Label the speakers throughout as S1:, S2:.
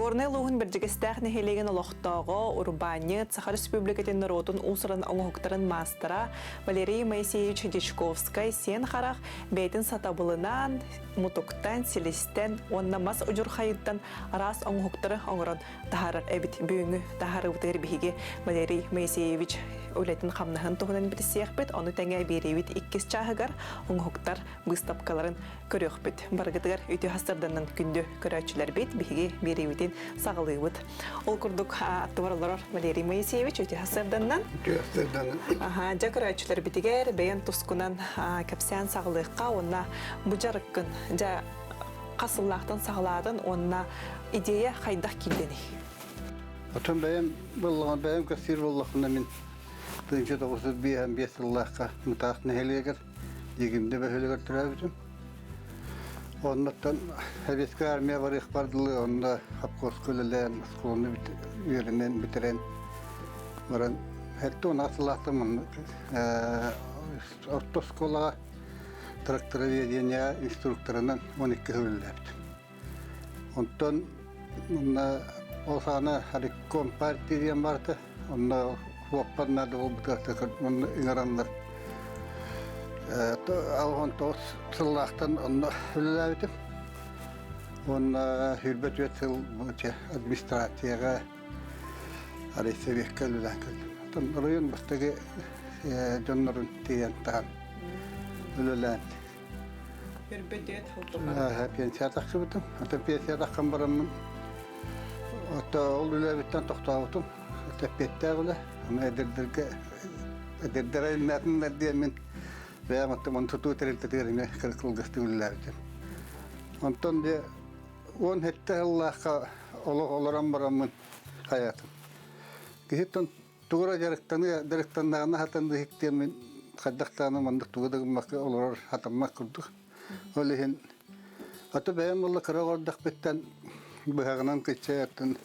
S1: Горный лугун биржигестах нехелеген олохтого Урбанец Саха Республикатын народун усырын оңоқтарын мастера Валерий Моисеевич Дичковскай сен харах бейтін сатабылынан мутуктан селестен онна мас ұжур хайыттан рас оңоқтары оңырын тахарар әбіт бүйіңі тахары ұтығыр бігі Валерий Моисеевич өлетін қамнағын тұғынан бітісеяқ бет, оны тәңе берейвит иккес чағығар оңоқтар бұстапқаларын көрек бет. Барғытығар өте хастырданын күнді көрәтшілер бет, бігі берейвитін сағылығы бет. Ол күрдік аттываралар Валерий Моисеевич өте хастырданын. Жа көрәтшілер бетігер, бәйін тұскынан кәпсиян сағылыққа, онна бұжарыққын, жа қасыллақтың сағыладың, онна идея қайдақ келдені.
S2: Отын бәйім болған, бәйім кәсір болғанда мен Тынчы 905 жыллаққа мұтақтың әлегер, егімді бәхелегер тұрабыдым. Оннаттан әбескі армия бар еқпардылы, онда қапқос көлілен, ұсқылыны үйерінен бітірен. Баран, әлті оны асылақтым, ортос қолаға трактороведения инструкторынан 12 көлілдәптім. Онтан, осаны Харикком партия барды, онда Воппаннады ол бұтақтықыр, мұны үйаранлар. Алған тоғыз сыллақтан оны өлі әбітім. Оны хүрбет өтсіл администрацияға арейсебекке өлі әкілдім. Район бұстығы жонларын тейен таған өлі әнді.
S1: Хүрбет өт ұлтыға?
S2: Пенсия тақшы бұтым. Пенсия таққан барамын. Ол өлі әбіттен тоқтауытым. Тәппетті әғылы. Әдердері әлмәтінлер дейін мен бәйаматтым, оны тұту тәрелтеттеріне қырқылғысты өлілерден. Онтан де, он әтті Аллахқа оларан барамын қаятым. Кесеттен тұғыра жарықтанағына хатанды хектен мен қаддақтаным андық тұғыдығым мақы олар хатаммақ күрдік. Ол ехен, аты бәйам олы қыра ордақ беттен бұғағынан қытша яттын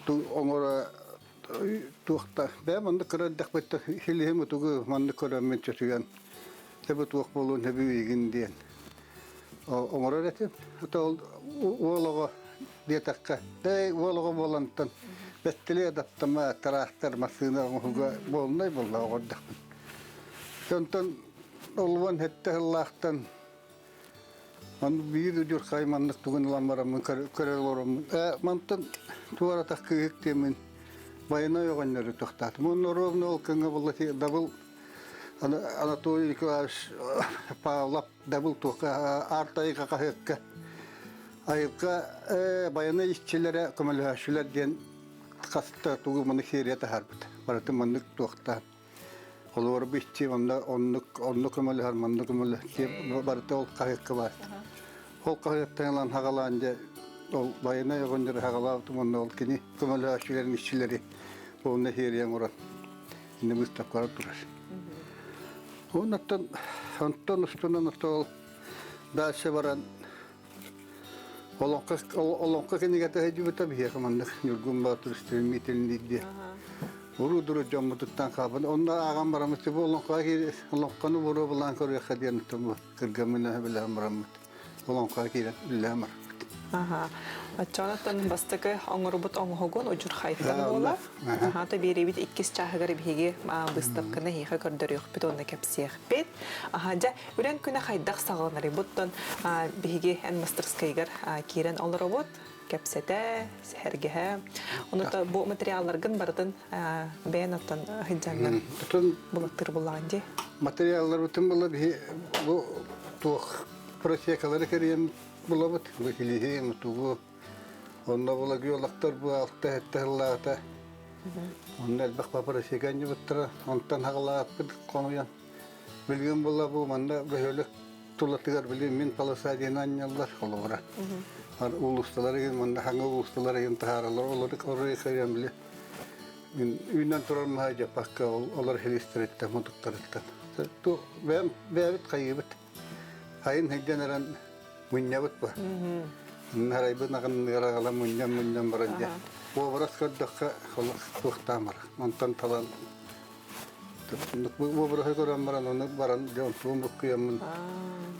S2: оңыра туақта. Бәйам андық қыра ордақ бетті хеліхем ұтығы манды көремен чөтіген. Әбі туақ болуын әбі егін дейін. Оңыра рәтім. Олығы детаққа. Дәй олығы болантын. Бәттілі адаптама тарақтар масына оңыға болынай болна оғырдақпын. Сонтан олуан әтті ғыллақтан Ман бейді жүр қаймандық түгін ламарамын, көрел орамын. Мантан туара таққы ектемін байына оғаннары тоқтатым. Оның ровны ол кіңі болы дабыл Анатолий Николаевич Павлов дабыл туққа артайға қақыққа. Айыққа байына ішчелері көмілі ден қасытта туғы мұны хериеті харбыды. Бараты мұндық тоқтан. Олар бішче онны көмілі хар, мұнды көмілі бараты ол қақыққа барды. Ол қағаттайынан хағаланды, ол байына оғандары хағалаудым, онны ол кені көмілі ашыларын ішчелері болына хериян ұран. Инде мұстап қарап тұрар. Онтан ұстынан ол дальше баран олонқа кенегеті әжібіті бейе қамандық. Нүргін батыр үстірін метеліндейді. Ұру-дұру жамбытыттан қабын. Онда ағам барамыз деп олонқаны бұру бұлан көрі қадияны тұмы. Кіргамына біләм барамыз. Олонқа кейлен үләмір.
S1: Атчанаттан бастықы оңырыбыт оңығын ұжыр қайттан бола. Та беребет иккес чағығар бейге бұстапқыны хейға көрдір өқпет, оны кәпсеяқ бет. Жа, өрен күні қайдақ сағыланары бұттан бейге ән мастерскайгар кейрен олар бұт. Кәпсеті, сәргеғі. Оны бұл материалларғын бардың бәйін аттан хиджаннан бұлақтыр болаған де.
S2: Материаллар бұтын бұла бұл туық просекалары кәрген бұла бұт. Бұл келеге мұтуғы. Онда бұла күйолақтар бұл алты әтті ғылағыта. Онда әлбақ бапыры секәнде бұттыра. Онтан ғылағат бұдық қонуян. Білген бұла бұл манда бөлік тұлатығар білген мен паласа дейін анялар қолы бұра. Улусталар еген, манда хаңа улусталар еген тағаралар. Оларды қоры қайран біле. Мен үйінен тұрар мұхай жапаққа олар хелестер етті, мұдықтар еттен. Бәбіт қайы біт. Қайын хейден әрін мұння бұт ба. Нарай бұд нағын ғарағала мұнням баран де. Ол барас көрдіққа қолық тұқтамыр. Монтан талан Bu buraya koran baran onu baran diyorum tuğum bakıyorum.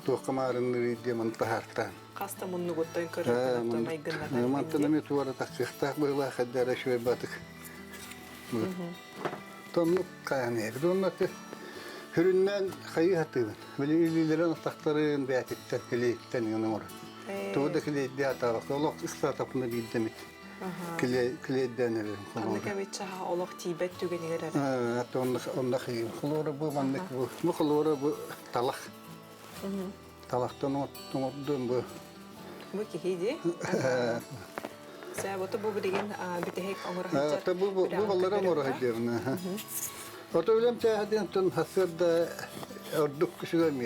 S2: Tuğka marın diyorum tahartan.
S1: Kasta munnu guttan körüp
S2: Mun
S1: maygınlar.
S2: mantanı tuvara takıştak böyle kadar şöyle batık. Tonluk kayanır. Donlar hüründen kayı hatırın. Böyle ililerin taktarın beyatıktan kileyitten yanıyor. Tuğda kileydi hata bak. Allah ıskısa tapını bildim. Kileyden erim.
S1: Anlık emitçe ha olaq tibet tügeniler er.
S2: Hatta onda kıyım. Kulora bu manlık bu. Bu kulora bu talak. Talaktan oturdum bu.
S1: Bu ki hidi. Sen bu bilgin bitehek onur haccar.
S2: Hatta bu ballara mor haccarına. Hatta öylem çağırdın ton hasırda orduk kuşular mı?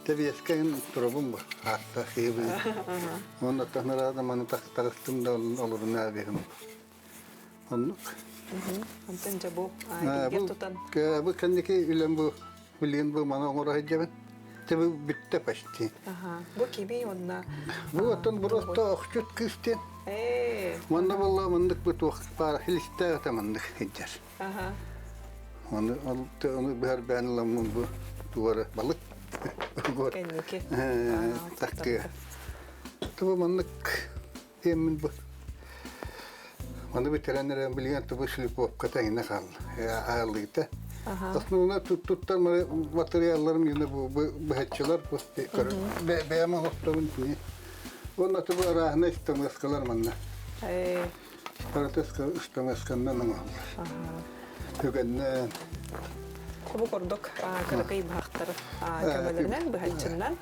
S2: Tabii eskiden durumum bu. Hatta kıyım. Onda tanrı manı taktım da olur ne benim. Onluk.
S1: Anten bu gel tutan.
S2: Bu kendiki ülem bu bilgin bu mana onur haccarın. Tabii bitti paşti.
S1: Bu kimi onna?
S2: Bu atan burası akçut kıstin. Manda vallahi mandık bu tuğ para hiliste atamandık hiccar. Onu bir beğenilen bu duvara balık.
S1: Kendiki.
S2: Takkı. Tabii mandık yemin bu. Manda bir trenlerin bilgen tabii şilip bu katayına kaldı. Ağırlıydı. Aslında tuttan materyallerim yine bu hetçiler bu beğenme noktamın diye. Onda tabii arahına istemez kalar manna. Parates istemez kandan ama. Tügenne.
S1: Bu kordok kırıkayı baktır. Kemalerinden bu hetçinden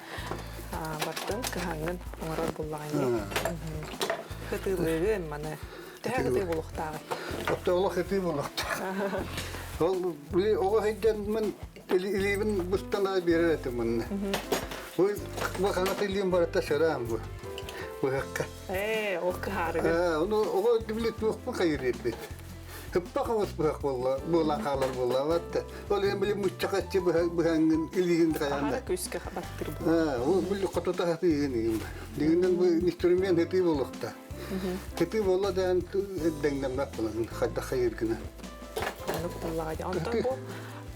S1: baktın kıhangın orar bullayını. Hıtılığı mana. Tehe hıtı buluqtağı.
S2: Hatta ola hıtı buluqtağı. O hıccan men ilibin bustana bir etim manna. Bu kanat ilim barata şaram bu. Bu hakka.
S1: O kıharı.
S2: Onu o diblit yok mu kayır etti. Hep bakımız bu hak valla. Bu lan kalır valla. Vatta. Öyle bilim muçakatçı bu hangın ilgin kayanda.
S1: Ahara küske baktır bu.
S2: O bilim kutuda hati yeni. Diğinden bu instrümen hati bulukta. Hati valla dan dengdem yapılan. Hatta kayır gına.
S1: Anlık vallahi. Ondan bu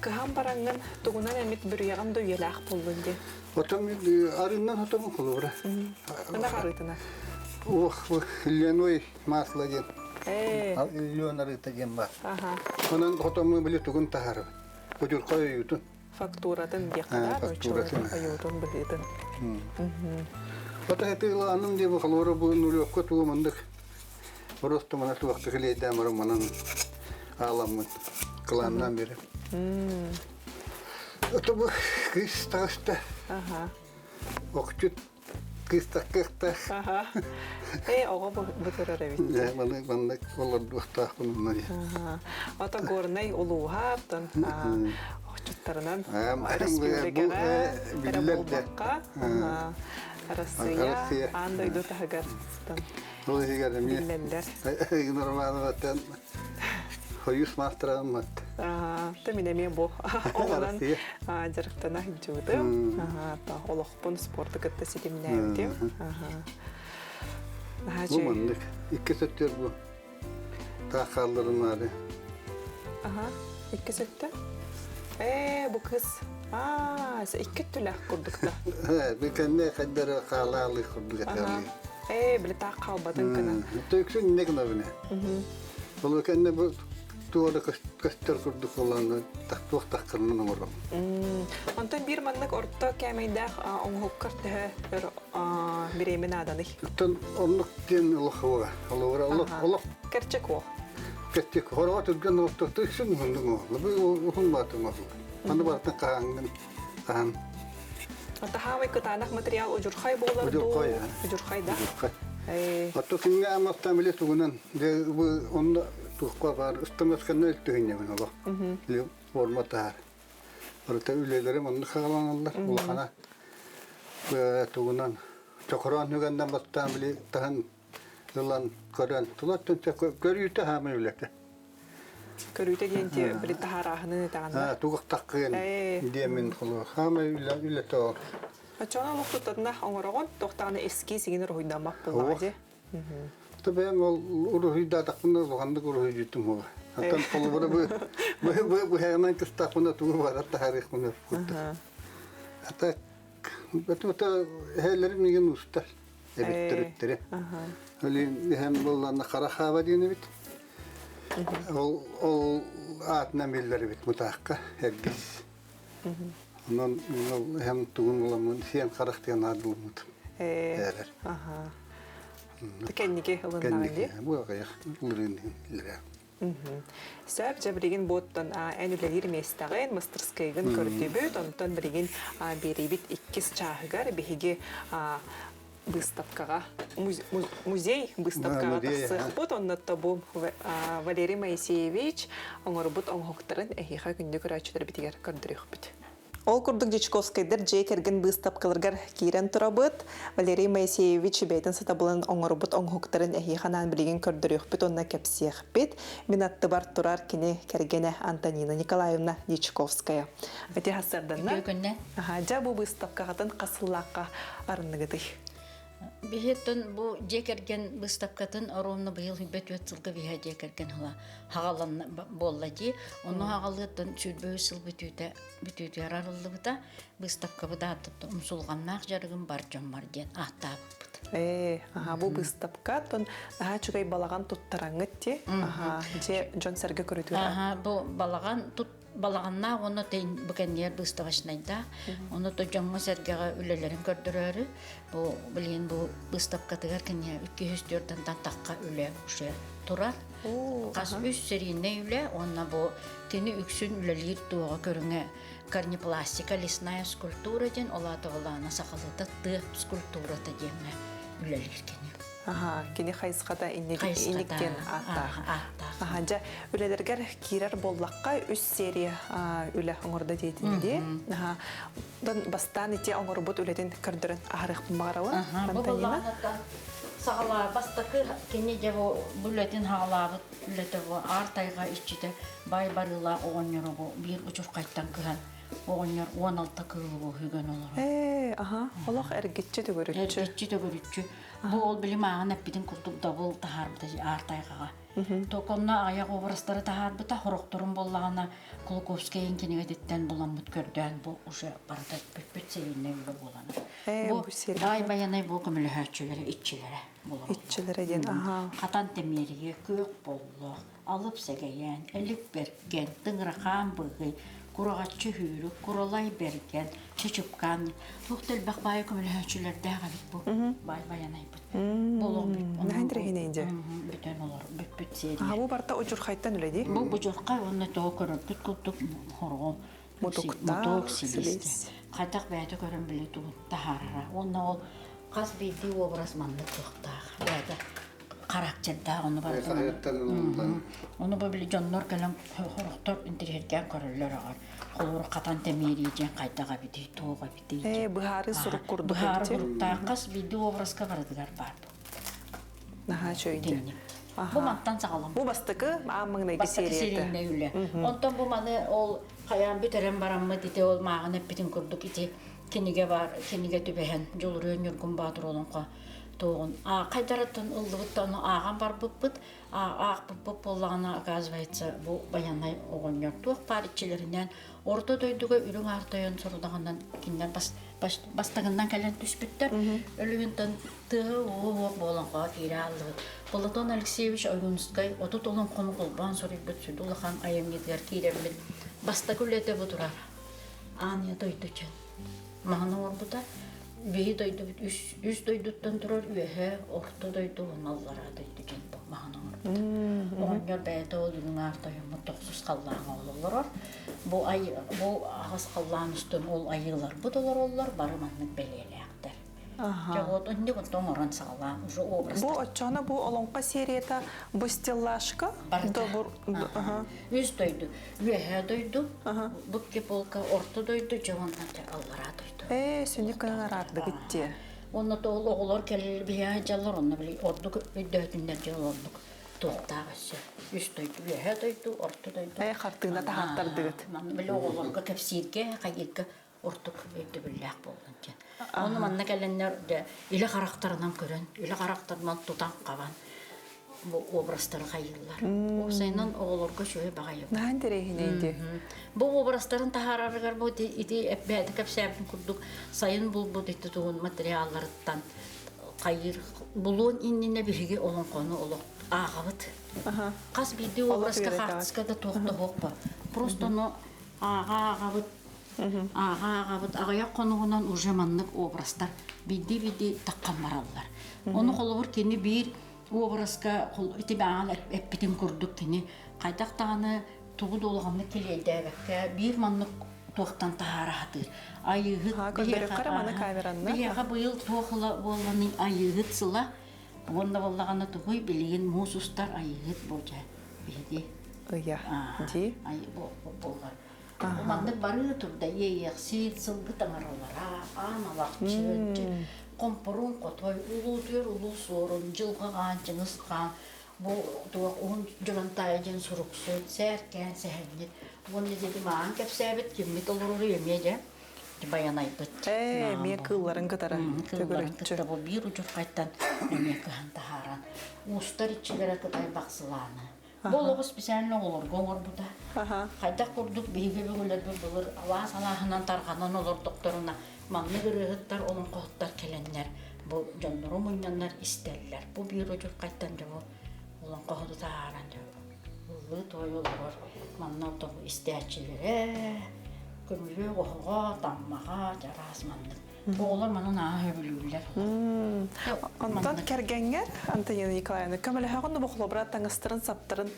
S1: kıhan paranın tuğunan emit bir yağım da üyelak buldun diye.
S2: Otam arından otam kulur.
S1: Ne karıtına?
S2: Oh bu Illinois maslacın.
S1: Ee.
S2: Arıtacağım bak.
S1: Aha.
S2: Onun otamı bile tuğun tahar. Ucur koyuyutun.
S1: Fakturatın bir kadar
S2: fakturatın.
S1: Ayudun bilidin.
S2: Ota heti anım diye bu kalora bu nuriyokka tuğumandık. Orası mana tuğakta kileyden var manan ağlamın kılandan beri. Ota bu kız taşta.
S1: Aha.
S2: Okçut kız takıkta.
S1: Aha. Oğa bu tırır evit.
S2: Bana olur duhta bunlar ya.
S1: Aha. Ota gornay uluğaptan. Okçutlarından.
S2: Bu
S1: Respublikana.
S2: biller de.
S1: Bulbakka. Arasıya. Andaydı tahagar.
S2: Bu higarım ya.
S1: Billeller.
S2: Normal vatan. Hoyus masteran mat.
S1: Temine bu. Oğlan jarıktana hicjudu. Ta oloqpun sportu kıtta sitimnävdim.
S2: Bu mandık. İki sektör bu. Takallarım var.
S1: İki sektör. Bu kız. İki tülak kurduk da.
S2: Bir kendi kadar kalalı kurduk.
S1: Bile ta kalbadın kana.
S2: Töksün ne kadar ne?Olu kendi bu tuğada kastır kurduk olan taktuak takırının uğram.
S1: Ondan bir manlık orta kemeyde on hokkart bir emin adanı.
S2: Ondan onluk diyen Allah var. Allah.
S1: Gerçek o.
S2: Gerçek. Horvat ülken orta töksün bunun oğlu. Bu ohun batım oğlu. Anı batın kahangın. Kahan.
S1: Hatta havay kıtanak materyal ucurkay boğular doğu. Ucurkay da.
S2: Hatta kimge amaktan bile tuğunan. Bu onda tuğukla var. Istamazkanlar iltüğünce ben oğlu. Forma tahar. Orada ülelerim onu kağılanırlar. Ulkana. Tuğunan. Çokuran hügenden battan bile tahan yılan kören. Tulatın görüyü tahamın ülete.
S1: Körüyte genti bir taharahını tağında.
S2: Tuğuk takkıyan diyemin kulu. Hama ülete olur.
S1: Açana luqtutna ongoron toqtana eski sigin roydamak bulmadı.
S2: Tabii ben uruhu da takımda bakandık uruhu juttum o. Atan polvora bu hemen kıstahına tuğu var hatta harih bunu kurdu. Hatta bu hellerim nigen usta. Evet türüttürü. Öyle hem bollarına kara hava diyene bit. O atına billeri bit mutakka herkes. Ondan hem tuğun olamın sen karakterin adılımıdır. Evet.
S1: Kendike ılınlardı.
S2: Bu kayak ılırın ilere.
S1: Söp жабригин боттон энүлелер местагын мастерскайгын көртөбөт, онтон бригин берибит 2 чагыгар биһиги выставкага музей выставкага тахсыппыт, оннотто бу Валерий Моисеевич оңорбут оңхоктарын эхиха күндө көрөчүлөр битигер көрдүрүхпүт. Ол курдук Дичковскайдыр жей керген выставкаларгар кирен турабыт. Валерий Моисеевич бейтін сатабылын оңырбыт оңхоктарын эхиханан білген көрдіріқпіт, онна кепсиекпіт. Минатты бар турар кені кергені Антонина Николаевна Дичковская. Өте хасырдынна? Жа бұл выставкағатын қасыллаққа арынығыды.
S3: Бихеттен бу жекерген выставкатын ровно быйыл хүбет өтсылгы биһа жекерген хагалан боллади. Оны хагалыттан сүрбөй сыл бүтүтө ярарылыбыта выставка буда умсулганнак жарыгын бар жоммар ден аттабыт.
S1: Бу выставка тон чугай балаган туттараңыт те. Же жон серге көрүтүр.
S3: Бу балаган тут балаганна оны тен бүкеннер выставочнайда. Оны то жоммо сергеге үлелерин көрдүрөрү. Бу билген бу выставкатыгар кене 204 такка үле уше турар. Кас 3 серийне үле, онна бу тени үксүн үлелер туга көрүнгө карнипластика лесная скульптура ден олаты олана сакалыта ты скульптура та демне үлелер кене.
S1: Кені қайысқада иннектен аттақ. Жа үлелергер кирер боллаққа 3 серия үлі оңырда дейтінде. Бастан ете оңыр бұд үледен көрдірін ағырық мағарауы.
S3: Бұл сағалар бастақы кені де бүлетін ғалабыт үлеті артайға ішчіде бай барыла оғыныр бір ұчыр қайттан кыған. Оғыныр 16 кылығы хүген олар.
S1: Олақ әргетчі төгөрітші.
S3: Әргетчі төгөрітші. Бұл ол білім ағын әппетін күртіп дабыл тахарбыта артайғаға. Токонна аяқ обрастары тахарбыта хорықтырын болағына Кулаковскайын кенегедеттен болан бұт көрден бұл ұшы барда бүт сейінне үлі боланы. Бұл бай-баянай бұл көмілі әтшілері, итчілері болан.
S1: Итчілері ден,
S3: Қатан темерге көк болық, алып сәгейен, әлік берген, тыңыраған бұғы, Курагатчы хүрі, куралай берген, чечіпқан. Тоқтел бақбайы көмілі әтшілерді ғалып бұл. Бай-баянай бұд. Болуң бүт.
S1: Нәндіреген әйінде?
S3: Бүтен олар, бүт серия.
S1: Бұл барда ұжыр қайттан үледі?
S3: Бұл бұжырқай оны тоғы көріп, күт-күттік хорғын. Моток силесте. Қайтақ бәйті көрін білі туын тахарара. Оны ол қаз бейді образ манды тұқтағы. Бәйті karakterda onu var. Onu böyle canlar kalan horoktor interhergen körüller ağır. Olur katan temeriyecek kaydağa biti, toğa biti.
S1: Buharı suruk kurdu.
S3: Buharı kurukta kas video obrazka vardılar var bu.
S1: Şöyle.
S3: Bu mattan sağlam.
S1: Bu bastıkı amınaydı seriyette.
S3: Öyle. Ondan bu manı ol kayan bitiren baramı dite ol mağın hep bitin kurduk iti. Kinige var, kinige tübehen. Jolurun yorgun badır olunqa. Тоғын. Қайдараттан ұлдығыттан аған бар бұппыт, ақ бұппыт болағына оказывается, бұл баянай оғынер. Туық бар итчелерінен орта дойдуға үрің артайын сұрудағынан кендер бастығынан кәлен түспіттер. Өлігінтен тұғы оғы боланға кейрі алдығы. Полатон Алексеевич Ойгунскай, отут олон қоны қолбан сұрый бүт сүдулыған айым едгер кейремін. Бастық үлеті бұтыра. Ания дойды чен. Мағына орбыда. Бейі дойды бүт, үз дойдыттан тұрар үйе, орта дойды оналлара дойды жен бұл мағынан орбыда. Оғындар бәйді ол үйің артайымы 900 қаллағын олылар. Бұл ағыз қаллағын үстін ол айылар бұдылар олар, барыманның бәлелі әқтер. Жағот, үнді күнтің орын сағалан, ұжы образдар.
S1: Бұл отчана бұл олонқа серията бұл стеллашқа?
S3: Барда. Үз дойды, үйе дойды, бұтке болқа орта дойды, жауаннан аллара дойды.
S1: Сөнді күнін арады күтте.
S3: Оны да ол оғылар кәлі бия жалар, оны білі, ордық өйдәтіндер жыл ордық тоқтағы өсі. Үз дойды, үйе дойды, орта дойды.
S1: Қартығына тағаттарды күт.
S3: Білі оғыларға кәпсиірге, қайгелгі ордық өйді біліғ болған кен. Оны манна кәлінлер де үлі қарақтарынан көрін, үлі қарақтарынан тұтан қаван. бу образтары хайыллар. Осайнан оголорго шөй багайып.
S1: Наан дерехинейди.
S3: Бу образтарын тахарарыгар бу ити эпбәді кәпсәбін күрдік сайын бұл итті туғын материалларыттан қайыр бұлуын инніне бірге олон қоны олық ағабыт. Қас биді образға қартыскада тоқты хоқпа. Просто но ағабыт, ағаяқ қонуғынан уже маннық образдар биді таққан мараллар. Оны қолығыр кені бір образға ити баған әппетін күрдік кені қайдақтағаны тугу долганны келейдәбәккә бир манны тоқтан тахаратыр. Айыгыт бияга быйыл тохла болганын айыгыт сыла. Онда боллаганы тугуй билеген мусустар айыгыт болжа. Биди.
S1: Ыя. Ди.
S3: Ай болгар. Манны бары турда ейекси сылгы таңаралара, аналакчы, компорун котой улутер улу сорун жылгаган жыңыскан bu tuğ on jolantayın suruksu serken sehenli onu dedi man kepsebet kimit olur yemeyece bayanay bit
S1: me kılların kadar
S3: tögürütçü bu bir ucur kaytan ne kan taharan ustar içlere kadar baksılana bologos bisenle olur gomor bu da kayda kurduk beyge böyle bulur avaz alahından tarhanan olur doktoruna manlı gırıhıtlar onun kohutlar kelenler bu canları oynanlar isterler bu bir ucur kaytan bu olan qohudu taharan diyor. Ulu toyulur. Mannan topu istəyçilere, kömürü qohuğa, dammağa, caraz mannan. Bu olur mannan ağı bilirler.
S1: Ondan kergenger, Antoniya Nikolaevna, kömürü hağında bu xolobrat tangıstırın, saptırın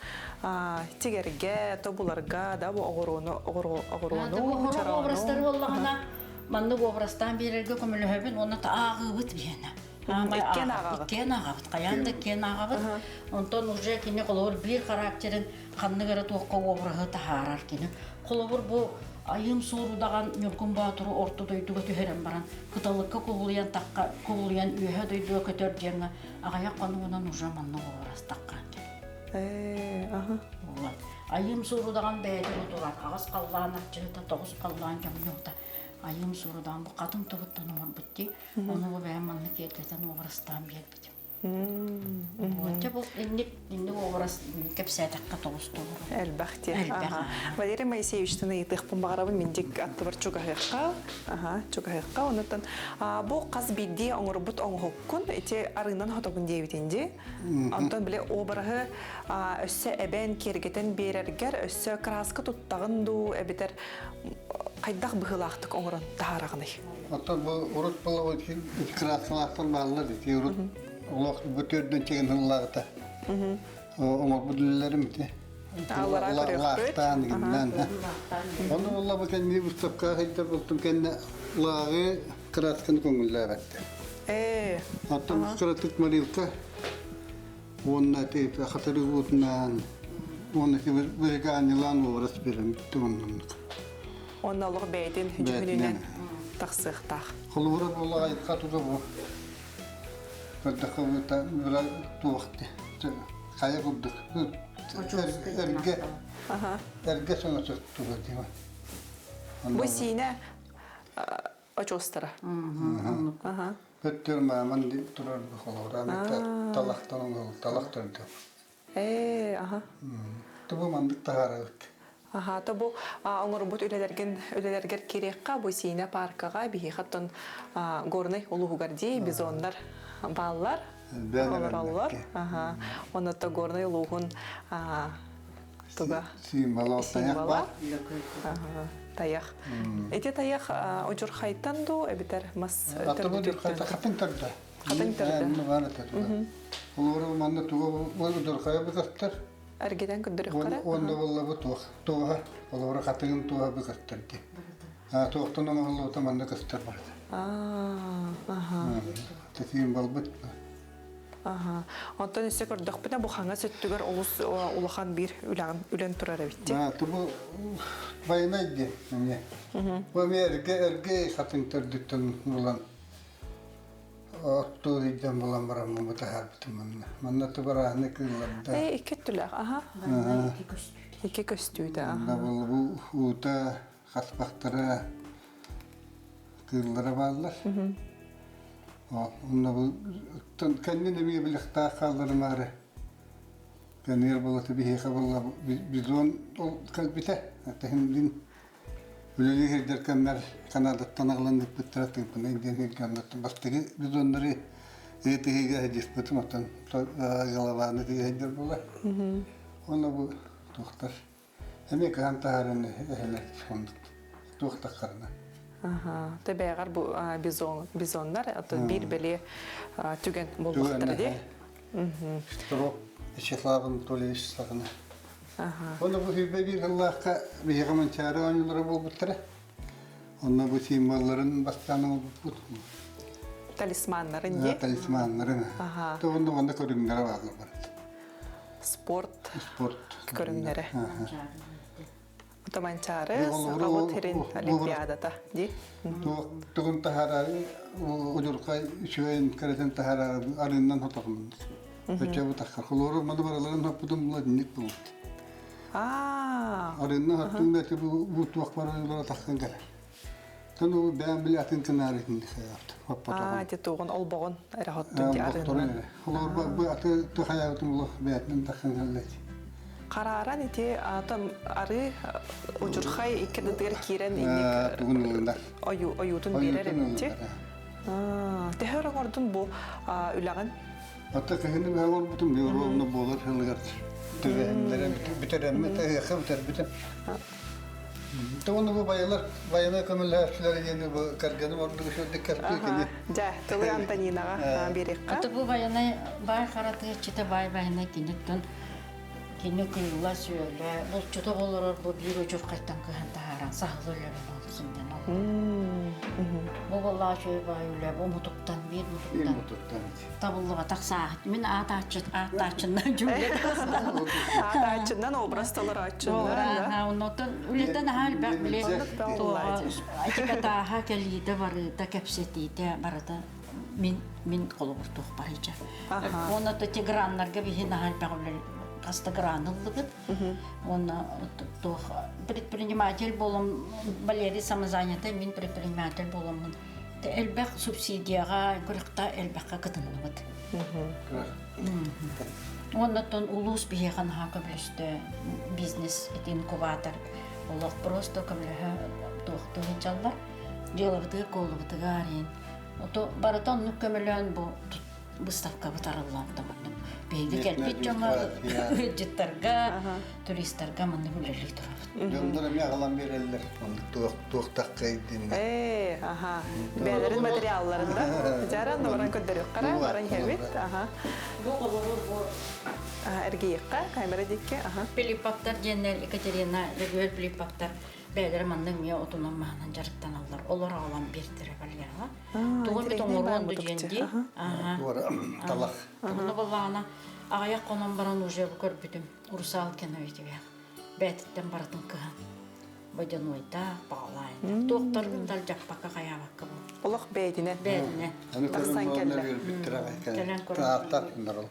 S1: tigerge, tobularga da bu oğurunu,
S3: Bu obrastları Allah'ına manlı obrastan birerge kömürü höbün, ona da ağı bit biyana. İkken ağabıt, qayandı ikken ağabıt. Ondan уже kini qolur bir karakterin qanlıqara toqqa obrağı taharar kini. Qolur bu ayım sorudağan Nurgun Baturu orta doyduğa tüheren baran. Qıtalıqqa qovulayan taqqa, qovulayan üyhe doyduğa kötör diyenge. Ağaya qanıqından уже manlı obraz taqqan kini. Ayım sorudağan bəydir oturar. Ağız qallağın atçılıda, toğuz qallağın jamyoqda. Ayım sorudan bu kadın tığıttan olur bitti. Onu bu benim manlı kedreden oğrastan bir bitti. Onca bu indi oğras kepseytakka toğustu olur.
S1: Elbette. Valery Moiseyevich'ten ayıtıqpın bağırabın mendik attı bir çuqahıqqa. Çuqahıqqa. Ondan bu qaz biddi oğurbut oğuqqun. Eti arından hotogun deyibitendi. Ondan bile oğbarağı össe eben kergeten bererger, össe kraska tuttağın du ebiter qaydaq bıhılaqtık oğuran taharağını.
S2: Hatta bu urut bala o ki kraskalardan bağlı dedi. Urut Allah bütürden çeken hıllağıta. Onlar bu dillerim de. Lağtan gibinden. Onu Allah bakın ne Mustafa hayda buldum kendi lağı kraskanı kongulla baktı. Hatta bu kratık marilka onunla teyip hatırı utnan onu ki bir ganyalan uğraş birim tumanın.
S1: Onun Allah beydin hücumünün taqsıqtaq.
S2: Xulura bolla aytqa tuzu bu. Qadaqıta biraz tuqti. Qaya qudduq. Erge sonra tuttu diye.
S1: Bu sine açostara.
S2: Petter maman di turar bu xulura. Talaqtan onu talaqtan diye. Tubu mandık taharat.
S1: Tabu oğurbut ölelerger kerekqa bu sine parkaga bihi xattan gornay uluğugar diye biz onlar ballar. Olurallar. Onu da gornay uluğun tuga.
S2: Simbala
S1: tayaq. Eti tayaq ocur xaytan du ebiter mas
S2: Atabu xatın tarda.
S1: Xatın tarda.
S2: Xulura mandı tuga bu dur xaya biqastar.
S1: Ergeden küldürük qara.
S2: Onda valla bu tuğa. Xulura xatın tuğa biqastar di. Tuğtan onu xulura tamanda qastar bardı. Tefiyim balbıt.
S1: Ondan üstte gördük bina bu xanga süttüger olus ulahan bir ülen turar bitti.
S2: Bu bayanaydı. Bu erge xatın tardıktan bulan. Otto diyeceğim bulan baramı bu tahar bitim manna. Manna tıbara ne kırılırdı.
S1: İki tüler. İki köstüydü.
S2: Bu uta xasbaqtara kırılır bağlar. Onda bu kendine mi bilekta kaldırım ağrı. Pioneer bulutı bir heka bulla bizon ol kalbite. Hatta hindin Üleli herderkenler Kanada'dan ağlanıp bitirattık bunu. İndiyem herkenler bastırı bizonları eğitihiga hedef bütümatan galavanı diye heder bula. Ona bu doktor. Hemen kan taharını ehler sondu. Doktor karına.
S1: Aha. Tebeğer bu bizonlar atı bir beli tügen bulmaktır diye.
S2: Strop, şeflavın tole işlerine.
S1: Aha.
S2: Ona bu hübbe bir Allah'a bir yaman çare oyunları bul bitire. Ona bu simbolların başkanı bu.
S1: Talismanların diye.
S2: Talismanların.
S1: Aha.
S2: Onda körümlere var.
S1: Sport
S2: Sport.
S1: körümleri. Otomançarı
S2: Olur,
S1: Avut Herin Olimpiyadada diye.
S2: Tuğun tahararı ucurkay şöyen kareten tahararı arından hotakım. Öçe bu takar. Kuluru madı baraların hapudum bula dinlik bulut. Arından hattım da bu tuğak baralara takkan gelir. Tanu ben bile atın kınarı hindi hayatı.
S1: Di tuğun olboğun erahottun diye arından.
S2: Kuluru bu atı tuhayatım bula beyatın takkan gelir.
S1: Kararan iti atam arı ucurkay ikirdir kiren inik
S2: Tuğunluğunda.
S1: oyutun birer iti. Tehör ordun bu ülağın.
S2: Hatta kahını bir havar butum bir rolunu boğulur hılgar. Tüvenlere bitirenme yakın biter. Onu bu bayana kömürler yeni bu karganı orada şu dikkat ettiğini.
S1: Ja, tılı Antoninaga birikka.
S3: Ata bu bayana bay karatı çite bay bayına kinitton kinni kıyıla söyle. Bu çuta olur bu bir ucur kaytan kıhan taharan sahılırlar olsun den. Bu vallahi şöyle bayıla bu mutuktan bir mutuktan. Tabulluğa tak saat. Min ataçından cümle.
S1: Ataçından obrastalar açından.
S3: Ha ondan ületen hal bak bile. Etikata ha kelide var da kepseti de barada min kolurtuk barıca. Ona da tigranlar gibi hin hal bak bile kasta granıllıgıt. Ona to предприниматель болом балери самозанятый min предприниматель болом. Элбек субсидияга гөрөкта элбекка кытынныбыт. Оннотон улус биһихан хака билиште бизнес инкубатор. Олох просто камлеха тохтугичаллар. Делабыты колубытыга арин. Ото баратон нүккөмөлөн бу выставка бутарылланды. Беги келбит жама життарга, туристтарга мынды бүлөлүк турабыт.
S2: Жондар эме агалам берелер. Туактак кайдин.
S1: Aha. Belerin materiallarında. Jaran da varan ködürük kara, varan hevit. Aha. Ergiyikka, kamera dikke. Aha.
S3: Pilipaktar Jenel Ekaterina Regular Pilipaktar Beyler mandan ya otunan mahnan jarıktan allar. Olar alan bir tere balyana. Tuğun bir toңорон düjendi. Aha.
S2: Talak.
S3: Bunu ballana ayak konan baran uje bu körbütüm. Ursal kenöyti ya. Betitten baratın kıhan. Badan oyta bağlayın. Doktor dal japaka kaya bakka bu.
S1: Olak beydine.
S3: Bedine.
S1: Taksan kelle.
S2: Tahtar bunlar ol.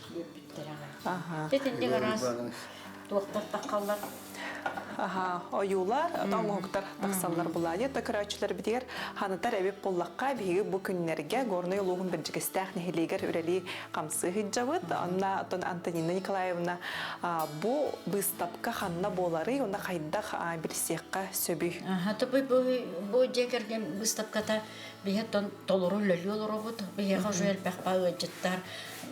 S1: Aha.
S3: Tetindi garas. Doktor takallar.
S1: Aha, oyular, oңоктар таксаллар булады. Такырачылар битер ханытар эбеп боллакка биги бу күннәргә горный лугын бирҗигестәх нехилегер үрәли камсы хиҗабыт. Анна Антон Антонина Николаевна бу выставка ханна болары, онда кайда бир секка сөбү.
S3: Aha, tabi bu cekergen выставката бихеттон толору лөлүлөр робот. Бихе жөел бакпа жыттар,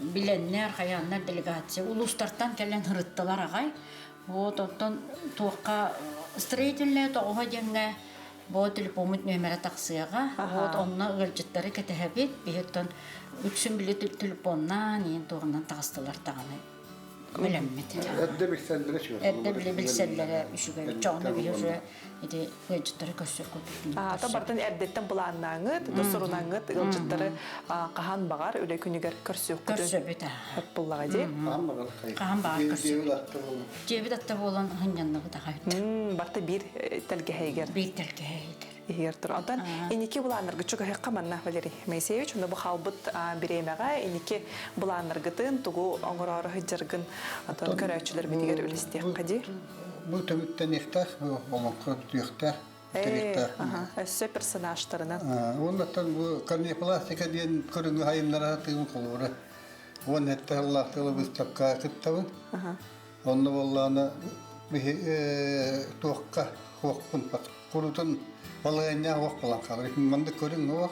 S3: биленнер, хаяннар делегация улустардан келген хырыттылар агай. Вот оттон туакка строительное тоога жеңге вот телефонут номера таксыга. Вот онна ылжыттары кетебит. Бихеттон үчүн билет телефоннан ен тоогунан тагыстылар таганы. Мелеммет.
S2: Эдде бикселдере şu.
S3: Эдде билселлере үшүгө чоңна бийже иди ылжыттары көсөк көтүн.
S1: Табартын эрдеттен буланнаңыт, досурунаңыт ылжыттары кахан багар үле күнүгөр көрсөк көтүн.
S3: Көрсөбүт.
S1: Хеп буллага же.
S3: Кахан багар көрсөк. Жебит атта болон ханjanныгы да хайт.
S1: Барта бир телге хейгер.
S3: Бейтерге хейгер.
S1: Егер тұр. Одан енеке бұланырғы чүгі қаманна Валерий Моисеевич, онда бұл қалбыт біремеға енеке бұланырғытын тұғу оңырары хүджіргін көрәчілер бедегер өлістек қади?
S2: Бұл төміттен ектақ, бұл олыңқы түйіқтақ.
S1: Өссі персонажтарынан.
S2: Оннаттан бұл карнепластика дейін көрінгі хайымларға тыйым қолуыры. Он әтті Аллах тылы бұстапқа қыттауын. Onunla vallahi tuğka hoqpun bak. Kurutun balayanya hoq falan kalır. Manda körün hoq.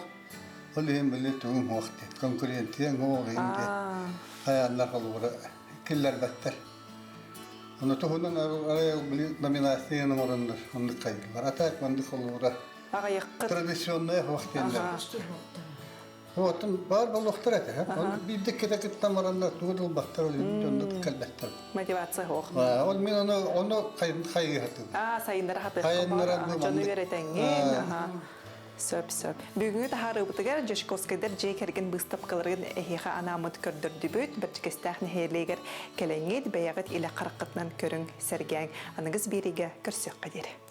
S2: Olayım böyle tuğum hoq diye. Konkurentiyen hoq indi. Hayaller olur. Killer better. Onu tuhunun araya nominasyonun orandır. Onu kayırlar. Atak bandık olur.
S1: Аға яққыт.
S2: Традиционная hoq diyenler. Отын бар балықтар әті. Оны бейдік кетекет тамаранда туғыдыл бақтар өлім жонды кәлбәттір.
S1: Мотивация хоқ.
S2: Ол мен оны қайғы хатым.
S1: Сайындар хаты.
S2: Хайындар хаты.
S1: Жоны беретенген. Сөп. Бүгінгі тахары бұтығар Жешковскайдар жей керген бұстап қалырын әхиға анамыт көрдірді бүт, бірчікестәқ нәхейлегер кәләңет бәяғыт илі қараққытнан көрің сәргәң. Аныңыз береге көрсек қадері.